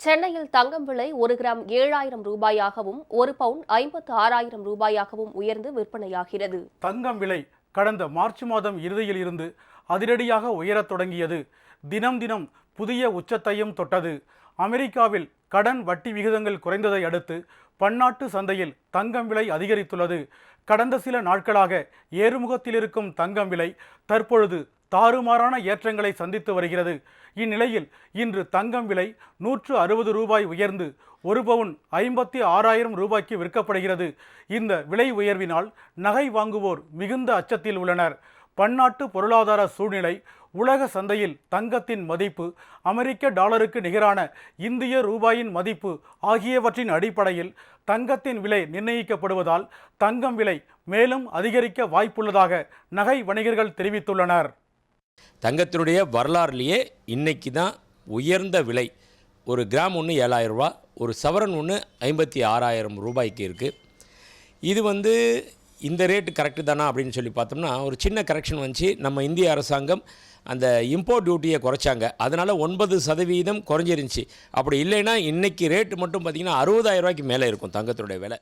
சென்னையில் தங்கம் விலை 1 கிராம் 7,000 ரூபாயாகவும் 1 பவுன் 56,000 ரூபாயாகவும் உயர்ந்து விற்பனையாகிறது. தங்கம் விலை கடந்த மார்ச் மாதம் இறுதியில் இருந்து அதிரடியாக உயரத் தொடங்கியது. தினம் தினம் புதிய உச்சத்தையும் தொட்டது. அமெரிக்காவில் கடன் வட்டி விகிதங்கள் குறைந்ததை அடுத்து பன்னாட்டு சந்தையில் தங்கம் விலை அதிகரித்துள்ளது. கடந்த சில நாட்களாக ஏறுமுகத்தில் இருக்கும் தங்கம் விலை தற்பொழுது தாறுமாறான ஏற்றங்களை சந்தித்து வருகிறது. இந்நிலையில் இன்று தங்கம் விலை 160 ரூபாய் உயர்ந்து 1 பவுன் 56,000 ரூபாய்க்கு விற்கப்படுகிறது. இந்த விலை உயர்வினால் நகை வாங்குவோர் மிகுந்த அச்சத்தில் உள்ளனர். பன்னாட்டு பொருளாதார சூழ்நிலை, உலக சந்தையில் தங்கத்தின் மதிப்பு, அமெரிக்க டாலருக்கு நிகரான இந்திய ரூபாயின் மதிப்பு ஆகியவற்றின் அடிப்படையில் தங்கத்தின் விலை நிர்ணயிக்கப்படுவதால் தங்கம் விலை மேலும் அதிகரிக்க வாய்ப்புள்ளதாக நகை வணிகர்கள் தெரிவித்துள்ளனர். தங்கத்தினுடைய வரலாறுலேயே இன்னைக்கு தான் உயர்ந்த விலை. ஒரு கிராம் ஒன்று 7,000 ரூபா, ஒரு சவரன் ஒன்று 56,000 ரூபாய்க்கு இருக்குது. இது இந்த ரேட்டு கரெக்டு தானா அப்படின்னு சொல்லி பார்த்தோம்னா ஒரு சின்ன கரெக்ஷன் வந்துச்சு. நம்ம இந்திய அரசாங்கம் அந்த இம்போர்ட் டியூட்டியை குறைச்சாங்க. அதனால் 9% குறைஞ்சிருந்துச்சு. அப்படி இல்லைன்னா இன்றைக்கி ரேட்டு மட்டும் பார்த்திங்கன்னா 60,000 ரூபாய்க்கு மேலே இருக்கும் தங்கத்தினுடைய விலை.